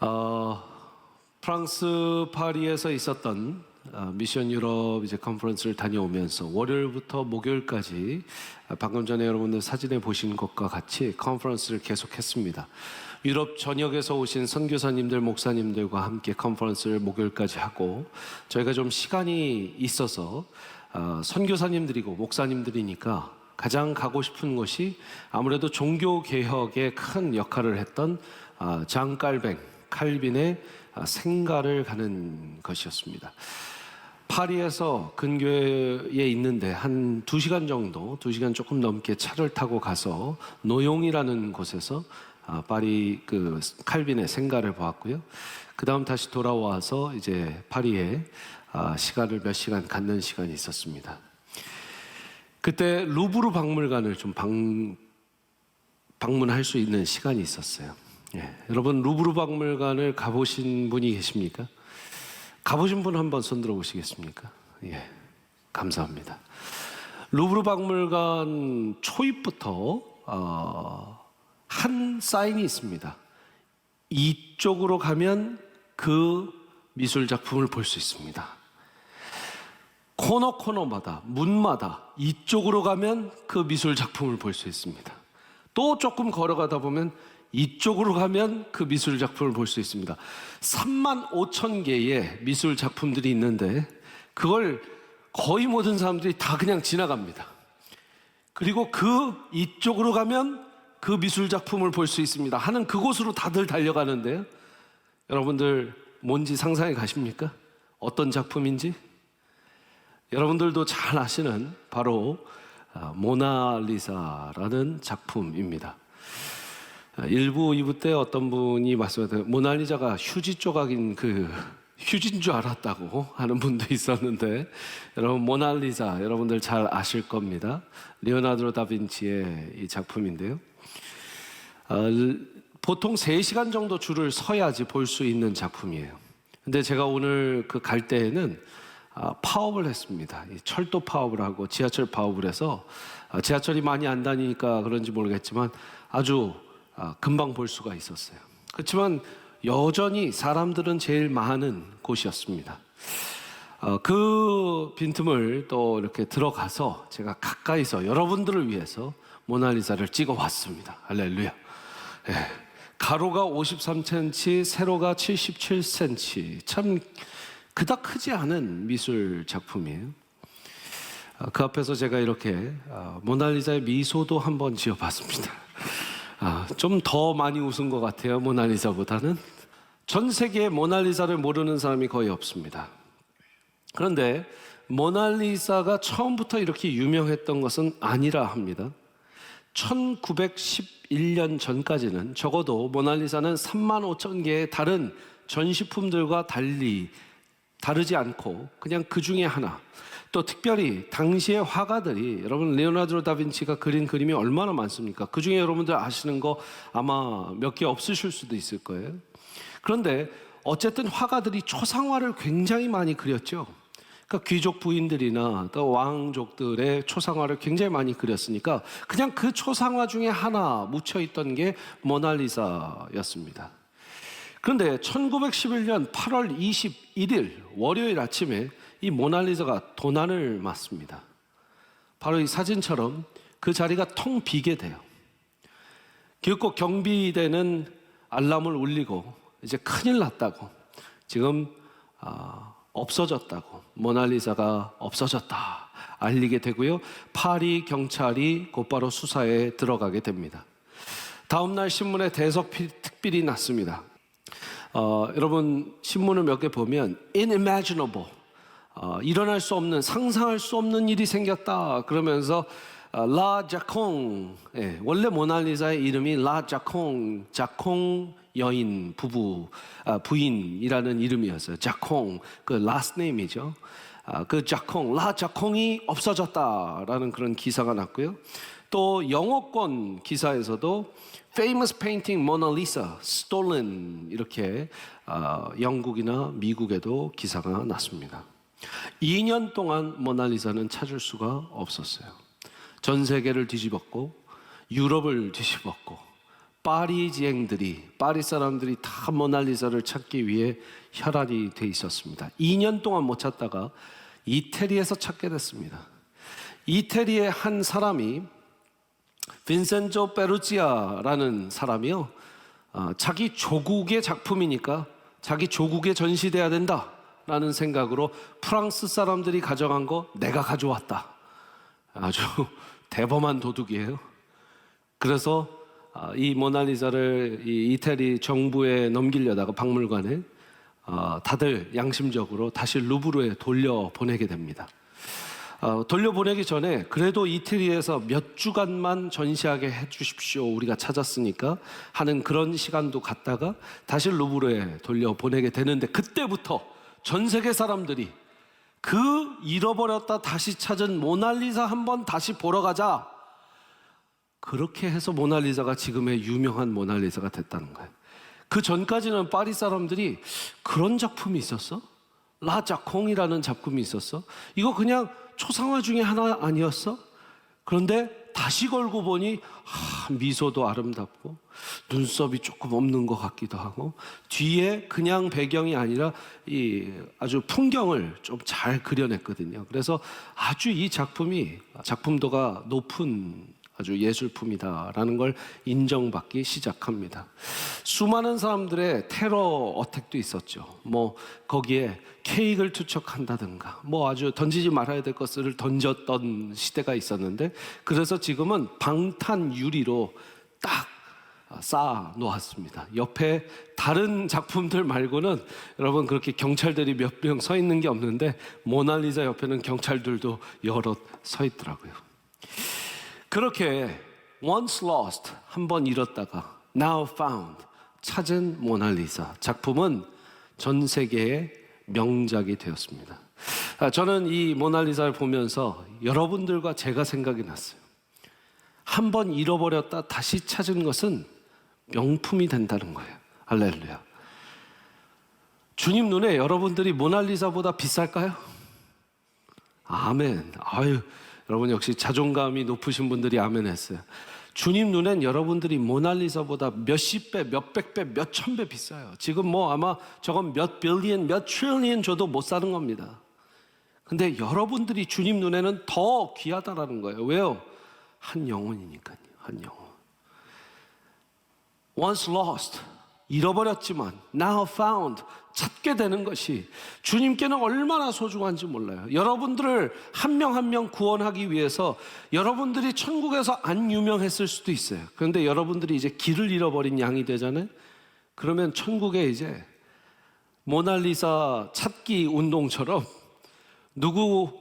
어, 프랑스 파리에서 있었던 미션 유럽 이제 컨퍼런스를 다녀오면서 월요일부터 목요일까지 방금 전에 여러분들 사진에 보신 것과 같이 컨퍼런스를 계속했습니다. 유럽 전역에서 오신 선교사님들, 목사님들과 함께 컨퍼런스를 목요일까지 하고, 저희가 좀 시간이 있어서 선교사님들이고 목사님들이니까 가장 가고 싶은 곳이 아무래도 종교 개혁에 큰 역할을 했던 장 칼빈의 생가를 가는 것이었습니다. 파리에서 근교에 있는데 한 2시간 정도, 2시간 조금 넘게 차를 타고 가서 노용이라는 곳에서 파리 그 칼빈의 생가를 보았고요. 그 다음 다시 돌아와서 이제 파리에 시간을 몇 시간 갖는 시간이 있었습니다. 그때 루브르 박물관을 좀 방문할 수 있는 시간이 있었어요. 여러분, 루브르 박물관을 가보신 분이 계십니까? 가보신 분 한번 손 들어 보시겠습니까? 감사합니다. 루브르 박물관 초입부터 한 사인이 있습니다. 이쪽으로 가면 그 미술 작품을 볼 수 있습니다. 코너마다, 문마다 이쪽으로 가면 그 미술 작품을 볼 수 있습니다. 또 조금 걸어가다 보면 이쪽으로 가면 그 미술 작품을 볼 수 있습니다. 35,000개의 미술 작품들이 있는데 그걸 거의 모든 사람들이 다 그냥 지나갑니다. 그리고 그 이쪽으로 가면 그 미술 작품을 볼 수 있습니다 하는 그곳으로 다들 달려가는데요, 여러분들 뭔지 상상해 가십니까? 어떤 작품인지? 여러분들도 잘 아시는 바로 모나리자라는 작품입니다. 1부, 2부 때 어떤 분이 말씀하셨어요. 모나리자가 휴지 조각인 그 휴지인 줄 알았다고 하는 분도 있었는데, 여러분 모나리자 여러분들 잘 아실 겁니다. 리오나르도 다빈치의 이 작품인데요. 보통 3시간 정도 줄을 서야지 볼 수 있는 작품이에요. 근데 제가 오늘 그 갈 때에는 파업을 했습니다. 철도 파업을 하고 지하철 파업을 해서 지하철이 많이 안 다니니까 그런지 모르겠지만 아주 금방 볼 수가 있었어요. 그렇지만 여전히 사람들은 제일 많은 곳이었습니다. 그 빈틈을 또 이렇게 들어가서 제가 가까이서 여러분들을 위해서 모나리자를 찍어 왔습니다. 할렐루야. 가로가 53cm, 세로가 77cm. 참 그닥 크지 않은 미술 작품이에요. 그 앞에서 제가 이렇게 모나리자의 미소도 한번 지어봤습니다. 좀 더 많이 웃은 것 같아요, 모나리자보다는. 전 세계에 모나리자를 모르는 사람이 거의 없습니다. 그런데 모나리자가 처음부터 이렇게 유명했던 것은 아니라 합니다. 1911년 전까지는 적어도 모나리자는 35,000개의 다른 전시품들과 다르지 않고 그냥 그 중에 하나, 또 특별히 당시의 화가들이, 여러분 리오나르도 다빈치가 그린 그림이 얼마나 많습니까? 그 중에 여러분들 아시는 거 아마 몇 개 없으실 수도 있을 거예요. 그런데 어쨌든 화가들이 초상화를 굉장히 많이 그렸죠. 그러니까 귀족 부인들이나 또 왕족들의 초상화를 굉장히 많이 그렸으니까 그냥 그 초상화 중에 하나 묻혀있던 게 모나리자였습니다. 그런데 1911년 8월 21일 월요일 아침에 이 모나리자가 도난을 맞습니다. 바로 이 사진처럼 그 자리가 텅 비게 돼요. 기어코 경비대는 알람을 울리고 이제 큰일 났다고, 지금 없어졌다고, 모나리자가 없어졌다 알리게 되고요. 파리 경찰이 곧바로 수사에 들어가게 됩니다. 다음날 신문에 대석 특필이 났습니다. 여러분 신문을 몇 개 보면 unimaginable, 일어날 수 없는, 상상할 수 없는 일이 생겼다 그러면서 라 자콩, 원래 모나리자의 이름이 라 자콩, 자콩 여인 부인이라는 이름이었어요. 자콩, 그 last name이죠. 그 자콩, 라 자콩이 없어졌다라는 그런 기사가 났고요. 또 영어권 기사에서도 famous painting Mona Lisa stolen, 이렇게 영국이나 미국에도 기사가 났습니다. 2년 동안 모나리자는 찾을 수가 없었어요. 전 세계를 뒤집었고 유럽을 뒤집었고 파리 사람들이 다 모나리자를 찾기 위해 혈안이 돼 있었습니다. 2년 동안 못 찾다가 이태리에서 찾게 됐습니다. 이태리의 한 사람이 빈센조 페루지아라는 사람이요, 자기 조국의 작품이니까 자기 조국에 전시돼야 된다라는 생각으로 프랑스 사람들이 가져간 거 내가 가져왔다. 아주 대범한 도둑이에요. 그래서 이 모나리자를 이 이태리 정부에 넘기려다가 박물관에 다들 양심적으로 다시 루브르에 돌려보내게 됩니다. 돌려보내기 전에 그래도 이태리에서 몇 주간만 전시하게 해주십시오, 우리가 찾았으니까 하는 그런 시간도 갖다가 다시 루브르에 돌려보내게 되는데, 그때부터 전 세계 사람들이 그 잃어버렸다 다시 찾은 모나리자 한번 다시 보러 가자, 그렇게 해서 모나리자가 지금의 유명한 모나리자가 됐다는 거예요. 그 전까지는 파리 사람들이 그런 작품이 있었어? 라자콩이라는 작품이 있었어? 이거 그냥 초상화 중에 하나 아니었어? 그런데 다시 걸고 보니 미소도 아름답고 눈썹이 조금 없는 것 같기도 하고, 뒤에 그냥 배경이 아니라 이 아주 풍경을 좀 잘 그려냈거든요. 그래서 아주 이 작품이 작품도가 높은 아주 예술품이다라는 걸 인정받기 시작합니다. 수많은 사람들의 테러 어택도 있었죠. 뭐 거기에 케이크를 투척한다든가 뭐 아주 던지지 말아야 될 것을 던졌던 시대가 있었는데, 그래서 지금은 방탄 유리로 딱 쌓아 놓았습니다. 옆에 다른 작품들 말고는 여러분 그렇게 경찰들이 몇 명 서 있는 게 없는데, 모나리자 옆에는 경찰들도 여럿 서 있더라고요. 그렇게 once lost, 한번 잃었다가 now found, 찾은 모나리자 작품은 전 세계의 명작이 되었습니다. 저는 이 모나리자를 보면서 여러분들과 제가 생각이 났어요. 한번 잃어버렸다 다시 찾은 것은 명품이 된다는 거예요. 할렐루야. 주님 눈에 여러분들이 모나리자보다 비쌀까요? 아멘. 아유, 여러분 역시 자존감이 높으신 분들이 아멘 했어요. 주님 눈엔 여러분들이 모나리자보다 몇십 배, 몇백 배, 몇천 배 비싸요. 지금 뭐 아마 저건 몇 빌리언, 몇 트릴리언 줘도 못 사는 겁니다. 근데 여러분들이 주님 눈에는 더 귀하다라는 거예요. 왜요? 한 영혼이니까요. 한 영혼. Once lost, 잃어버렸지만 now found, 찾게 되는 것이 주님께는 얼마나 소중한지 몰라요. 여러분들을 한 명 한 명 구원하기 위해서 여러분들이 천국에서 안 유명했을 수도 있어요. 그런데 여러분들이 이제 길을 잃어버린 양이 되잖아요. 그러면 천국에 이제 모나리자 찾기 운동처럼 누구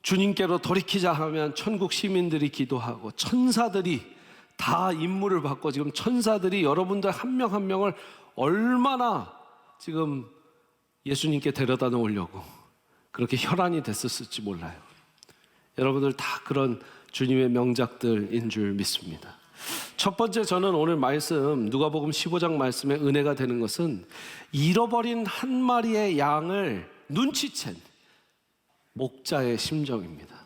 주님께로 돌이키자 하면 천국 시민들이 기도하고 천사들이 다 임무를 받고, 지금 천사들이 여러분들 한 명 한 명을 얼마나 지금 예수님께 데려다 놓으려고 그렇게 혈안이 됐었을지 몰라요. 여러분들 다 그런 주님의 명작들인 줄 믿습니다. 첫 번째, 저는 오늘 말씀 누가복음 15장 말씀에 은혜가 되는 것은 잃어버린 한 마리의 양을 눈치챈 목자의 심정입니다.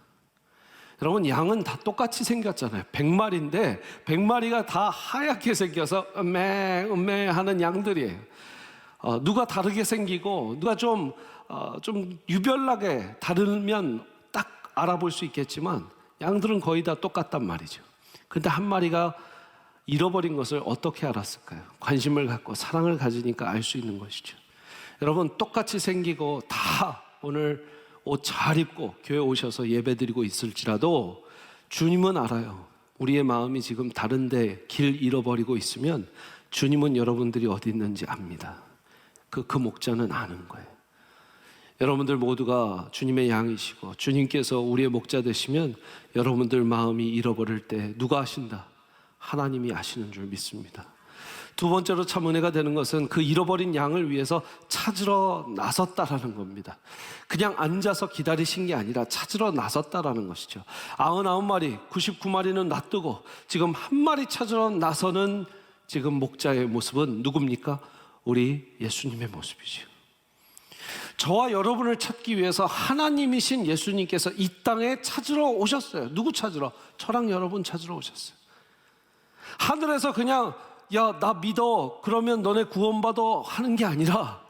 여러분, 양은 다 똑같이 생겼잖아요. 100마리인데 100마리가 다 하얗게 생겨서 음메 하는 양들이에요. 누가 다르게 생기고 누가 좀 유별나게 다르면 딱 알아볼 수 있겠지만 양들은 거의 다 똑같단 말이죠. 그런데 한 마리가 잃어버린 것을 어떻게 알았을까요? 관심을 갖고 사랑을 가지니까 알 수 있는 것이죠. 여러분, 똑같이 생기고 다 오늘 옷 잘 입고 교회 오셔서 예배드리고 있을지라도 주님은 알아요. 우리의 마음이 지금 다른데 길 잃어버리고 있으면 주님은 여러분들이 어디 있는지 압니다. 그 목자는 아는 거예요. 여러분들 모두가 주님의 양이시고 주님께서 우리의 목자 되시면 여러분들 마음이 잃어버릴 때 누가 아신다? 하나님이 아시는 줄 믿습니다. 두 번째로 참 은혜가 되는 것은 그 잃어버린 양을 위해서 찾으러 나섰다라는 겁니다. 그냥 앉아서 기다리신 게 아니라 찾으러 나섰다라는 것이죠. 99마리, 99마리는 놔두고 지금 한 마리 찾으러 나서는 지금 목자의 모습은 누굽니까? 우리 예수님의 모습이죠. 저와 여러분을 찾기 위해서 하나님이신 예수님께서 이 땅에 찾으러 오셨어요. 누구 찾으러? 저랑 여러분 찾으러 오셨어요. 하늘에서 그냥 야, 나 믿어. 그러면 너네 구원받아 하는 게 아니라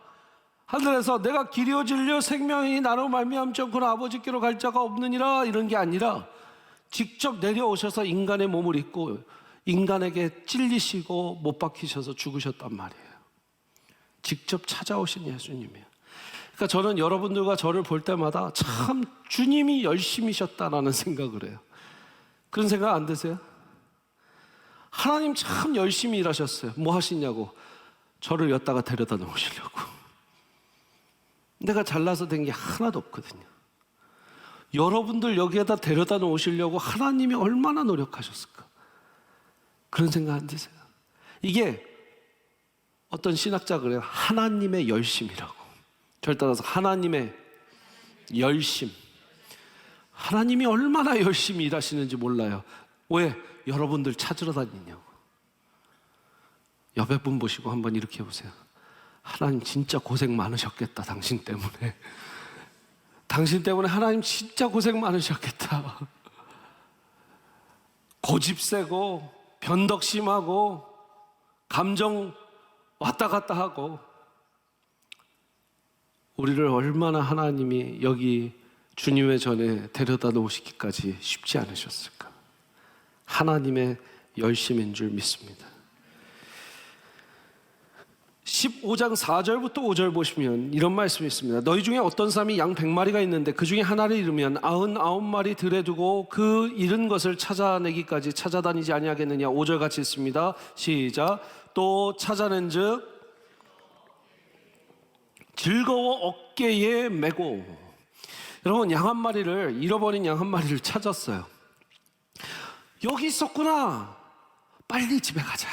하늘에서 내가 길이요 진리요 생명이 나로 말미암지 않고는 아버지께로 갈 자가 없느니라 이런 게 아니라 직접 내려오셔서 인간의 몸을 입고 인간에게 찔리시고 못 박히셔서 죽으셨단 말이에요. 직접 찾아오신 예수님이에요. 그러니까 저는 여러분들과 저를 볼 때마다 참 주님이 열심히셨다라는 생각을 해요. 그런 생각 안 드세요? 하나님 참 열심히 일하셨어요. 뭐 하시냐고. 저를 여기다가 데려다 놓으시려고. 내가 잘나서 된 게 하나도 없거든요. 여러분들 여기에다 데려다 놓으시려고 하나님이 얼마나 노력하셨을까. 그런 생각 안 드세요? 이게 어떤 신학자가 그래요. 하나님의 열심이라고. 저를 따라서 하나님의 열심. 하나님이 얼마나 열심히 일하시는지 몰라요. 왜? 여러분들 찾으러 다니냐고. 옆에 분 보시고 한번 이렇게 해보세요. 하나님 진짜 고생 많으셨겠다. 당신 때문에. 당신 때문에 하나님 진짜 고생 많으셨겠다. 고집 세고 변덕 심하고 감정 왔다 갔다 하고 우리를 얼마나 하나님이 여기 주님의 전에 데려다 놓으시기까지 쉽지 않으셨을까. 하나님의 열심인 줄 믿습니다. 15장 4절부터 5절 보시면 이런 말씀이 있습니다. 너희 중에 어떤 사람이 양 100마리가 있는데 그 중에 하나를 잃으면 99마리 들에 두고 그 잃은 것을 찾아내기까지 찾아다니지 아니하겠느냐. 5절 같이 있습니다. 시작. 또 찾아낸 즉 즐거워 어깨에 메고. 여러분, 양 한 마리를, 잃어버린 양 한 마리를 찾았어요. 여기 있었구나. 빨리 집에 가자.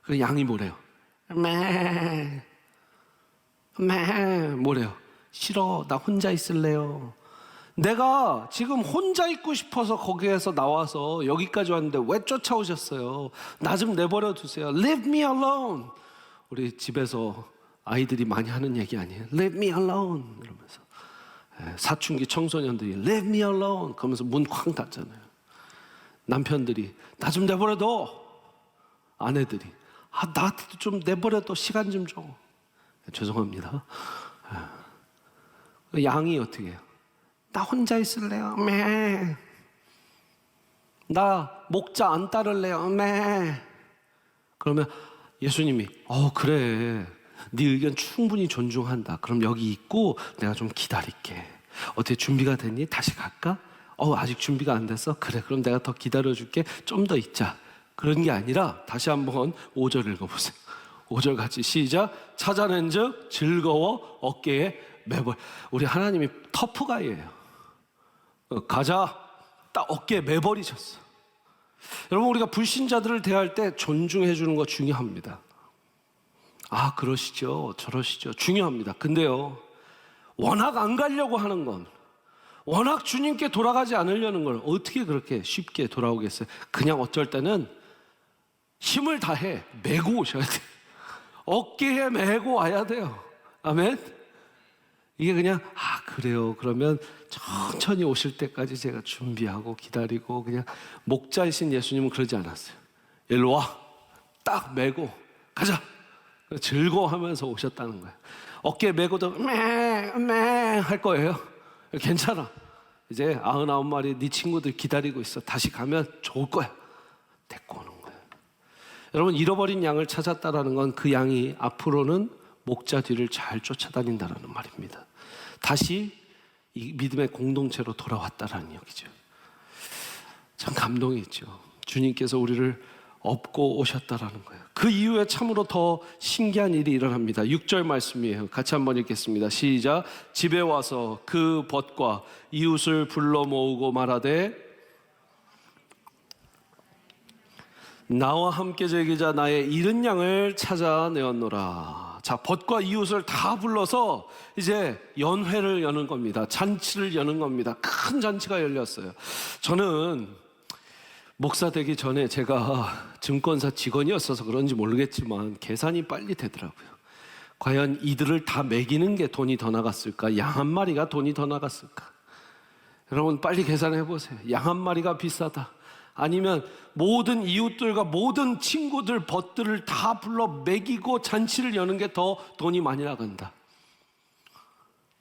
그래서 양이 뭐래요? 뭐래요? 싫어. 나 혼자 있을래요. 내가 지금 혼자 있고 싶어서 거기에서 나와서 여기까지 왔는데 왜 쫓아오셨어요? 나 좀 내버려 두세요. Leave me alone. 우리 집에서 아이들이 많이 하는 얘기 아니에요? Leave me alone. 이러면서 사춘기 청소년들이 Leave me alone. 그러면서 문 쾅 닫잖아요. 남편들이 나 좀 내버려 둬. 아내들이 나한테도 좀 내버려 둬. 시간 좀 줘. 죄송합니다. 양이 어떻게 해요? 나 혼자 있을래요. 나 목자 안 따를래요. 그러면 예수님이 그래. 네 의견 충분히 존중한다. 그럼 여기 있고 내가 좀 기다릴게. 어떻게 준비가 됐니? 다시 갈까? 아직 준비가 안 됐어? 그래, 그럼 내가 더 기다려줄게. 좀 더 있자. 그런 게 아니라 다시 한번 5절 읽어보세요. 5절 같이 시작. 찾아낸 즉 즐거워 어깨에 메벌. 우리 하나님이 터프가이예요. 가자. 딱 어깨에 메버리셨어. 여러분, 우리가 불신자들을 대할 때 존중해 주는 거 중요합니다. 그러시죠. 저러시죠. 중요합니다. 근데요, 워낙 안 가려고 하는 건, 워낙 주님께 돌아가지 않으려는 걸 어떻게 그렇게 쉽게 돌아오겠어요? 그냥 어쩔 때는 힘을 다해 메고 오셔야 돼요. 어깨에 메고 와야 돼요. 아멘? 이게 그냥 그래요. 그러면 천천히 오실 때까지 제가 준비하고 기다리고. 그냥 목자이신 예수님은 그러지 않았어요. 일로 와. 딱 메고 가자. 즐거워하면서 오셨다는 거예요. 어깨에 메고도 할 거예요. 괜찮아. 이제 99마리 네 친구들 기다리고 있어. 다시 가면 좋을 거야. 데리고 오는 거예요. 여러분, 잃어버린 양을 찾았다라는 건 그 양이 앞으로는 목자 뒤를 잘 쫓아다닌다라는 말입니다. 다시 이 믿음의 공동체로 돌아왔다라는 얘기죠. 참 감동이 있죠. 주님께서 우리를 업고 오셨다라는 거예요. 그 이후에 참으로 더 신기한 일이 일어납니다. 6절 말씀이에요. 같이 한번 읽겠습니다. 시작. 집에 와서 그 벗과 이웃을 불러 모으고 말하되 나와 함께 즐기자. 나의 잃은 양을 찾아내었노라. 자, 벗과 이웃을 다 불러서 이제 연회를 여는 겁니다. 잔치를 여는 겁니다. 큰 잔치가 열렸어요. 저는 목사 되기 전에 제가 증권사 직원이었어서 그런지 모르겠지만 계산이 빨리 되더라고요. 과연 이들을 다 먹이는 게 돈이 더 나갔을까? 양 한 마리가 돈이 더 나갔을까? 여러분, 빨리 계산해 보세요. 양 한 마리가 비싸다. 아니면 모든 이웃들과 모든 친구들, 벗들을 다 불러 먹이고 잔치를 여는 게 더 돈이 많이 나간다.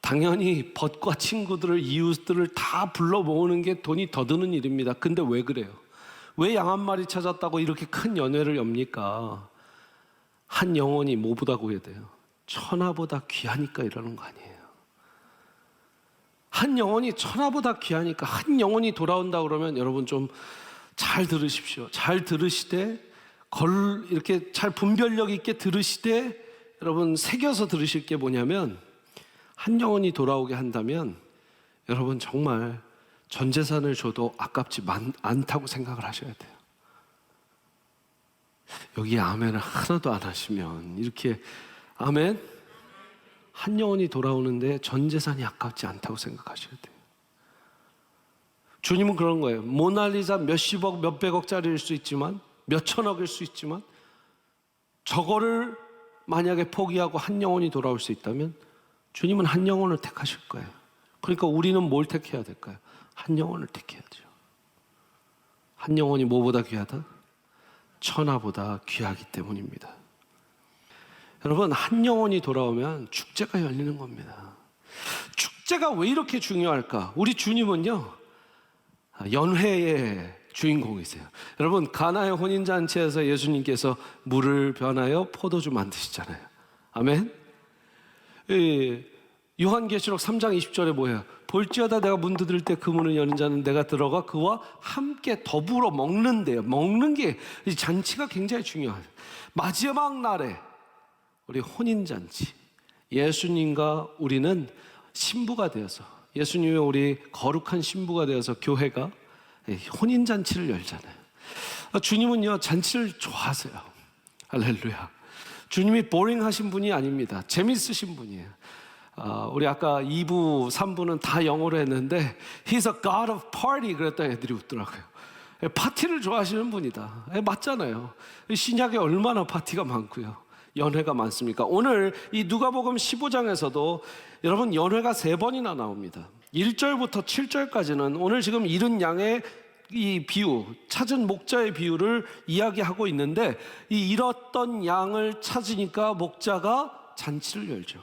당연히 벗과 친구들을, 이웃들을 다 불러 모으는 게 돈이 더 드는 일입니다. 근데 왜 그래요? 왜 양 한 마리 찾았다고 이렇게 큰 연회를 엽니까? 한 영혼이 뭐보다 구해돼요? 천하보다 귀하니까 이러는 거 아니에요. 한 영혼이 천하보다 귀하니까, 한 영혼이 돌아온다 그러면 여러분 좀 잘 들으십시오. 잘 들으시되, 이렇게 잘 분별력 있게 들으시되, 여러분 새겨서 들으실 게 뭐냐면, 한 영혼이 돌아오게 한다면 여러분 정말 전 재산을 줘도 아깝지 않다고 생각을 하셔야 돼요. 여기 아멘을 하나도 안 하시면, 이렇게 아멘? 한 영혼이 돌아오는데 전 재산이 아깝지 않다고 생각하셔야 돼요. 주님은 그런 거예요. 모나리자 몇십억, 몇백억짜리일 수 있지만, 몇천억일 수 있지만, 저거를 만약에 포기하고 한 영혼이 돌아올 수 있다면 주님은 한 영혼을 택하실 거예요. 그러니까 우리는 뭘 택해야 될까요? 한 영혼을 택해야죠. 한 영혼이 뭐보다 귀하다? 천하보다 귀하기 때문입니다. 여러분, 한 영혼이 돌아오면 축제가 열리는 겁니다. 축제가 왜 이렇게 중요할까? 우리 주님은요, 연회의 주인공이세요. 여러분, 가나의 혼인잔치에서 예수님께서 물을 변하여 포도주 만드시잖아요. 아멘? 요한계시록 3장 20절에 뭐예요? 볼지어다 내가 문 두드릴 때 그 문을 여는 자는 내가 들어가 그와 함께 더불어 먹는데요. 먹는 게, 이 잔치가 굉장히 중요해요. 마지막 날에 우리 혼인잔치, 예수님과 우리는 신부가 되어서, 예수님의 우리 거룩한 신부가 되어서 교회가 혼인잔치를 열잖아요. 주님은요, 잔치를 좋아하세요. 할렐루야. 주님이 보링하신 분이 아닙니다. 재밌으신 분이에요. 우리 아까 2부, 3부는 다 영어로 했는데 He's a God of party 그랬더니 애들이 웃더라고요. 파티를 좋아하시는 분이다. 맞잖아요. 신약에 얼마나 파티가 많고요, 연회가 많습니까? 오늘 이 누가복음 15장에서도 여러분 연회가 3번이나 나옵니다. 1절부터 7절까지는 오늘 지금 잃은 양의 이 비유, 찾은 목자의 비유를 이야기하고 있는데, 이 잃었던 양을 찾으니까 목자가 잔치를 열죠.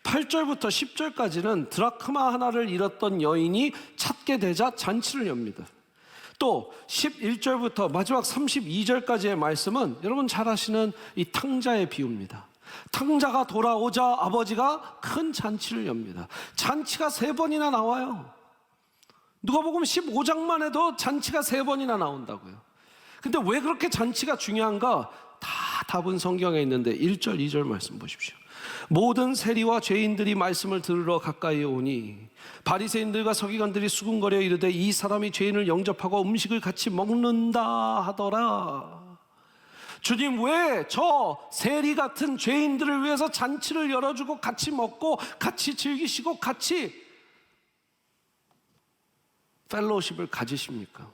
8절부터 10절까지는 드라크마 하나를 잃었던 여인이 찾게 되자 잔치를 엽니다. 또 11절부터 마지막 32절까지의 말씀은 여러분 잘 아시는 이 탕자의 비유입니다. 탕자가 돌아오자 아버지가 큰 잔치를 엽니다. 잔치가 3번이나 나와요. 누가복음 15장만 해도 잔치가 3번이나 나온다고요. 근데 왜 그렇게 잔치가 중요한가? 다 답은 성경에 있는데 1절, 2절 말씀 보십시오. 모든 세리와 죄인들이 말씀을 들으러 가까이 오니 바리새인들과 서기관들이 수군거려 이르되 이 사람이 죄인을 영접하고 음식을 같이 먹는다 하더라. 주님, 왜 저 세리 같은 죄인들을 위해서 잔치를 열어주고 같이 먹고 같이 즐기시고 같이 펠로우십을 가지십니까?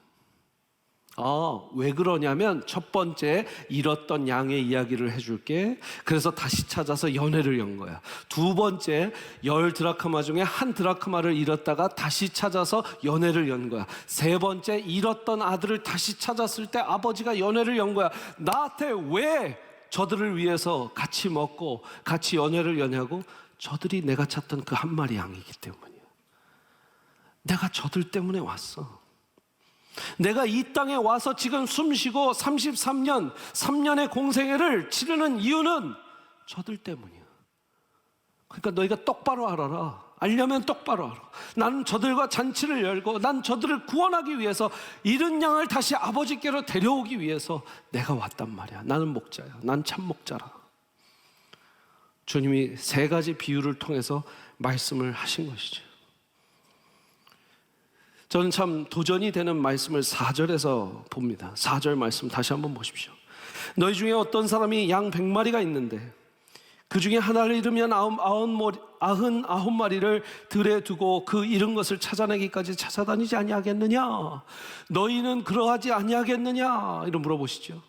왜 그러냐면 첫 번째, 잃었던 양의 이야기를 해줄게. 그래서 다시 찾아서 연회를 연 거야. 두 번째, 10드라크마 중에 1드라크마를 잃었다가 다시 찾아서 연회를 연 거야. 세 번째, 잃었던 아들을 다시 찾았을 때 아버지가 연회를 연 거야. 나한테 왜 저들을 위해서 같이 먹고 같이 연회를 여냐고? 저들이 내가 찾던 그 한 마리 양이기 때문이야. 내가 저들 때문에 왔어. 내가 이 땅에 와서 지금 숨쉬고 33년, 3년의 공생애를 치르는 이유는 저들 때문이야. 그러니까 너희가 똑바로 알아라. 알려면 똑바로 알아. 나는 저들과 잔치를 열고 난 저들을 구원하기 위해서, 잃은 양을 다시 아버지께로 데려오기 위해서 내가 왔단 말이야. 나는 목자야. 난 참 목자라. 주님이 3가지 비유를 통해서 말씀을 하신 것이죠. 저는 참 도전이 되는 말씀을 4절에서 봅니다. 4절 말씀 다시 한번 보십시오. 너희 중에 어떤 사람이 양 100마리가 있는데 그 중에 하나를 잃으면 99마리를 들에 두고 그 잃은 것을 찾아내기까지 찾아다니지 아니하겠느냐? 너희는 그러하지 아니하겠느냐? 이런 물어보시죠.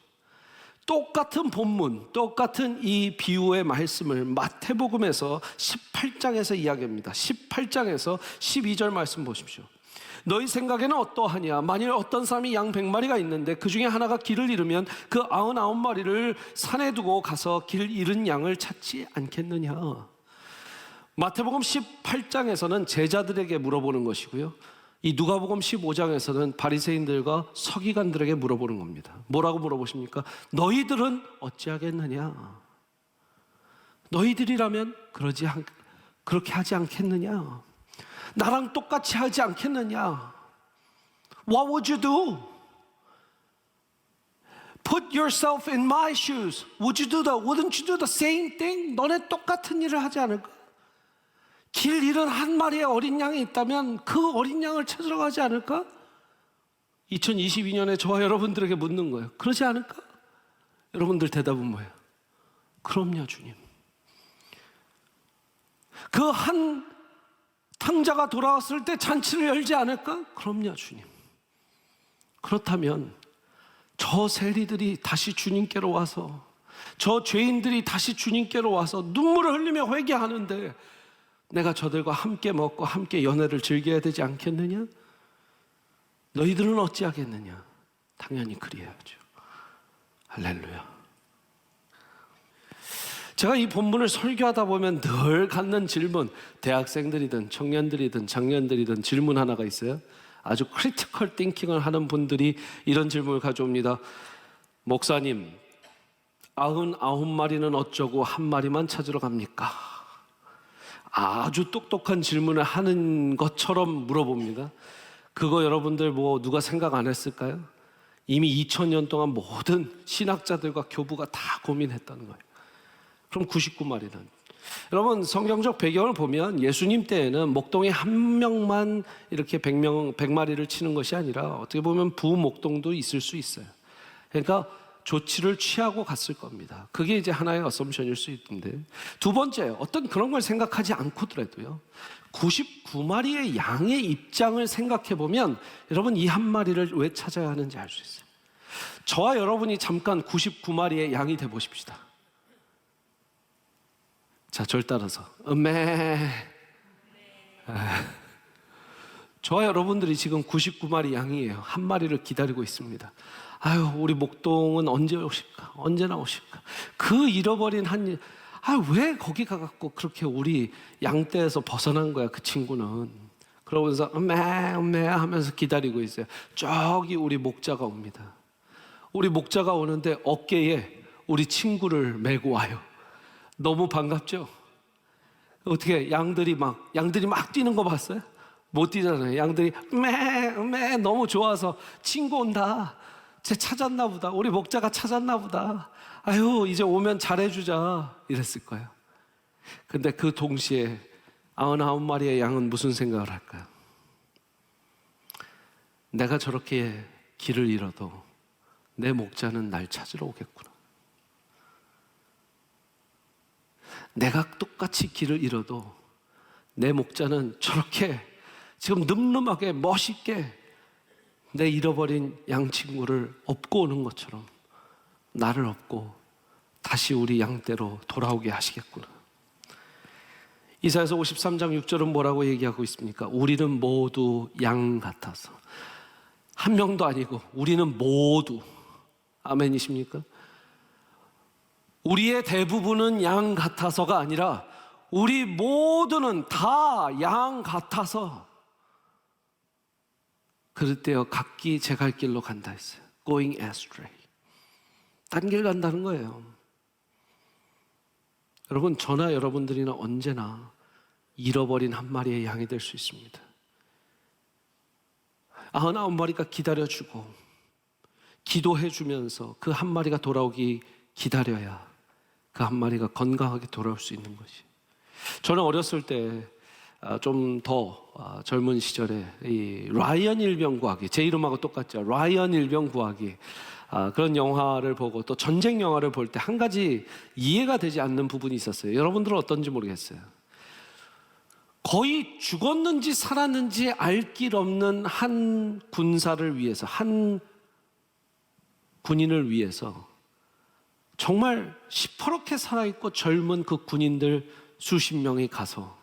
똑같은 본문, 똑같은 이 비유의 말씀을 마태복음에서 18장에서 이야기합니다. 18장에서 12절 말씀 보십시오. 너희 생각에는 어떠하냐? 만일 어떤 사람이 양 100마리가 있는데 그 중에 하나가 길을 잃으면 그 99마리를 산에 두고 가서 길 잃은 양을 찾지 않겠느냐? 마태복음 18장에서는 제자들에게 물어보는 것이고요, 이 누가복음 15장에서는 바리새인들과 서기관들에게 물어보는 겁니다. 뭐라고 물어보십니까? 너희들은 어찌하겠느냐? 너희들이라면 그렇게 하지 않겠느냐? 나랑 똑같이 하지 않겠느냐? What would you do? Put yourself in my shoes. Wouldn't you do the same thing? 너네 똑같은 일을 하지 않을까? 길 잃은 한 마리의 어린 양이 있다면 그 어린 양을 찾으러 가지 않을까? 2022년에 저와 여러분들에게 묻는 거예요. 그러지 않을까? 여러분들 대답은 뭐예요? 그럼요, 주님. 그 한 탕자가 돌아왔을 때 잔치를 열지 않을까? 그럼요, 주님. 그렇다면 저 세리들이 다시 주님께로 와서, 저 죄인들이 다시 주님께로 와서 눈물을 흘리며 회개하는데 내가 저들과 함께 먹고 함께 연회를 즐겨야 되지 않겠느냐? 너희들은 어찌하겠느냐? 당연히 그리해야죠. 할렐루야. 제가 이 본문을 설교하다 보면 늘 갖는 질문, 대학생들이든 청년들이든 장년들이든 질문 하나가 있어요. 아주 크리티컬 띵킹을 하는 분들이 이런 질문을 가져옵니다. 목사님, 99마리는 어쩌고 한 마리만 찾으러 갑니까? 아주 똑똑한 질문을 하는 것처럼 물어봅니다. 그거 여러분들 누가 생각 안 했을까요? 이미 2000년 동안 모든 신학자들과 교부가 다 고민했다는 거예요. 그럼 99마리는? 여러분, 성경적 배경을 보면 예수님 때에는 목동에 한 명만 이렇게 100마리를 치는 것이 아니라 어떻게 보면 부목동도 있을 수 있어요. 그러니까 조치를 취하고 갔을 겁니다. 그게 이제 하나의 어썸션일 수 있는데, 두 번째, 어떤 그런 걸 생각하지 않고더라도요, 99마리의 양의 입장을 생각해 보면 여러분, 이 한 마리를 왜 찾아야 하는지 알 수 있어요. 저와 여러분이 잠깐 99마리의 양이 돼 보십시다. 자, 절 따라서 저와 여러분들이 지금 99마리 양이에요. 한 마리를 기다리고 있습니다. 아유, 우리 목동은 언제 오실까? 언제 나오실까? 그 잃어버린 왜 거기 가갖고 그렇게 우리 양떼에서 벗어난 거야, 그 친구는. 그러면서 하면서 기다리고 있어요. 저기 우리 목자가 옵니다. 우리 목자가 오는데 어깨에 우리 친구를 메고 와요. 너무 반갑죠? 어떻게 양들이 막 뛰는 거 봤어요? 못 뛰잖아요. 양들이 너무 좋아서 친구 온다. 쟤 찾았나 보다. 우리 목자가 찾았나 보다. 아유, 이제 오면 잘해주자. 이랬을 거예요. 근데 그 동시에 99마리의 양은 무슨 생각을 할까요? 내가 저렇게 길을 잃어도 내 목자는 날 찾으러 오겠구나. 내가 똑같이 길을 잃어도 내 목자는 저렇게 지금 늠름하게 멋있게 내 잃어버린 양 친구를 업고 오는 것처럼 나를 업고 다시 우리 양떼로 돌아오게 하시겠구나. 이사야서 53장 6절은 뭐라고 얘기하고 있습니까? 우리는 모두 양 같아서. 한 명도 아니고 우리는 모두. 아멘이십니까? 우리의 대부분은 양 같아서가 아니라 우리 모두는 다 양 같아서 그럴 때요, 각기 제 갈 길로 간다 했어요. Going astray. 딴 길 간다는 거예요. 여러분, 저나 여러분들이나 언제나 잃어버린 한 마리의 양이 될 수 있습니다. 99마리가 기다려주고 기도해주면서 그 한 마리가 돌아오기 기다려야 그 한 마리가 건강하게 돌아올 수 있는 것이. 저는 어렸을 때 좀 더 젊은 시절에 이 라이언 일병 구하기, 제 이름하고 똑같죠. 라이언 일병 구하기, 그런 영화를 보고 또 전쟁 영화를 볼 때 한 가지 이해가 되지 않는 부분이 있었어요. 여러분들은 어떤지 모르겠어요. 거의 죽었는지 살았는지 알 길 없는 한 군사를 위해서, 한 군인을 위해서 정말 시퍼렇게 살아있고 젊은 그 군인들 수십 명이 가서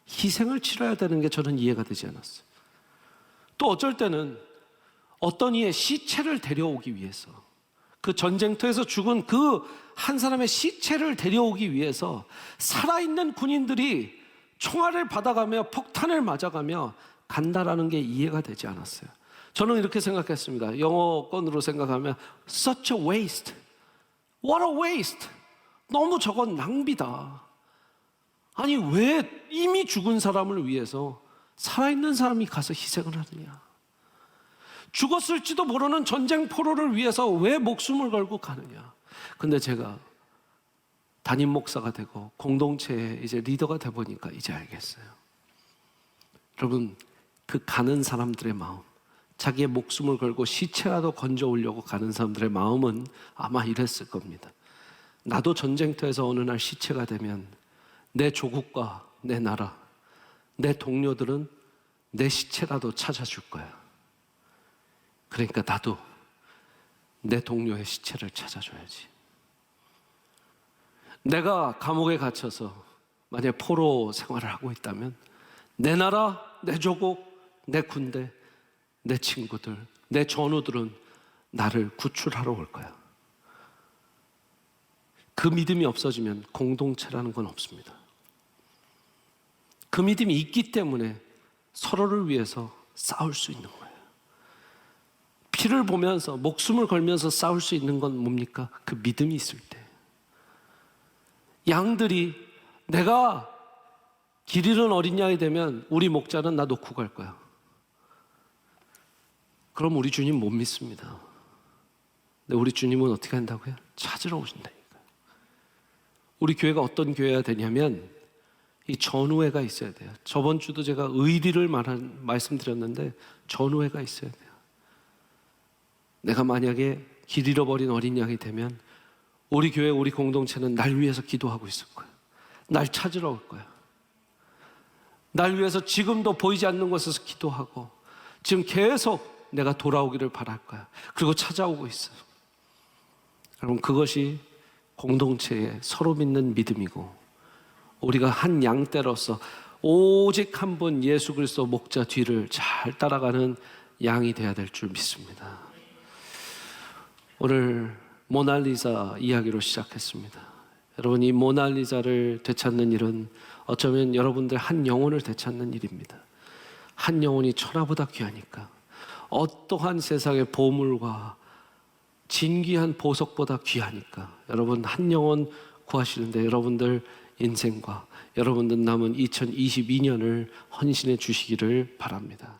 희생을 치러야 되는 게 저는 이해가 되지 않았어요. 또 어쩔 때는 어떤 이의 시체를 데려오기 위해서, 그 전쟁터에서 죽은 그 한 사람의 시체를 데려오기 위해서 살아있는 군인들이 총알을 받아가며 폭탄을 맞아가며 간다라는 게 이해가 되지 않았어요. 저는 이렇게 생각했습니다. 영어권으로 생각하면 such a waste. What a waste. 너무 저건 낭비다. 아니 왜 이미 죽은 사람을 위해서 살아있는 사람이 가서 희생을 하느냐. 죽었을지도 모르는 전쟁 포로를 위해서 왜 목숨을 걸고 가느냐. 근데 제가 담임 목사가 되고 공동체의 이제 리더가 돼 보니까 이제 알겠어요. 여러분, 그 가는 사람들의 마음, 자기의 목숨을 걸고 시체라도 건져 오려고 가는 사람들의 마음은 아마 이랬을 겁니다. 나도 전쟁터에서 어느 날 시체가 되면 내 조국과 내 나라, 내 동료들은 내 시체라도 찾아줄 거야. 그러니까 나도 내 동료의 시체를 찾아줘야지. 내가 감옥에 갇혀서 만약 포로 생활을 하고 있다면 내 나라, 내 조국, 내 군대, 내 친구들, 내 전우들은 나를 구출하러 올 거야. 그 믿음이 없어지면 공동체라는 건 없습니다. 그 믿음이 있기 때문에 서로를 위해서 싸울 수 있는 거예요. 피를 보면서 목숨을 걸면서 싸울 수 있는 건 뭡니까? 그 믿음이 있을 때. 양들이 내가 길 잃은 어린 양이 되면 우리 목자는 나 놓고 갈 거야. 그럼 우리 주님 못 믿습니다. 근데 우리 주님은 어떻게 한다고요? 찾으러 오신다니까요. 우리 교회가 어떤 교회가 되냐면 이 전우회가 있어야 돼요. 저번 주도 제가 의리를 말씀드렸는데 전우회가 있어야 돼요. 내가 만약에 길 잃어버린 어린 양이 되면 우리 교회, 우리 공동체는 날 위해서 기도하고 있을 거야. 날 찾으러 올 거야. 날 위해서 지금도 보이지 않는 곳에서 기도하고 지금 계속 내가 돌아오기를 바랄 거야. 그리고 찾아오고 있어요. 여러분, 그것이 공동체의 서로 믿는 믿음이고 우리가 한 양떼로서 오직 한 분 예수 그리스도 목자 뒤를 잘 따라가는 양이 되어야 될 줄 믿습니다. 오늘 모나리자 이야기로 시작했습니다. 여러분, 이 모나리자를 되찾는 일은 어쩌면 여러분들 한 영혼을 되찾는 일입니다. 한 영혼이 천하보다 귀하니까 어떠한 세상의 보물과 진귀한 보석보다 귀하니까 여러분 한 영혼 구하시는데 여러분들 인생과 여러분들 남은 2022년을 헌신해 주시기를 바랍니다.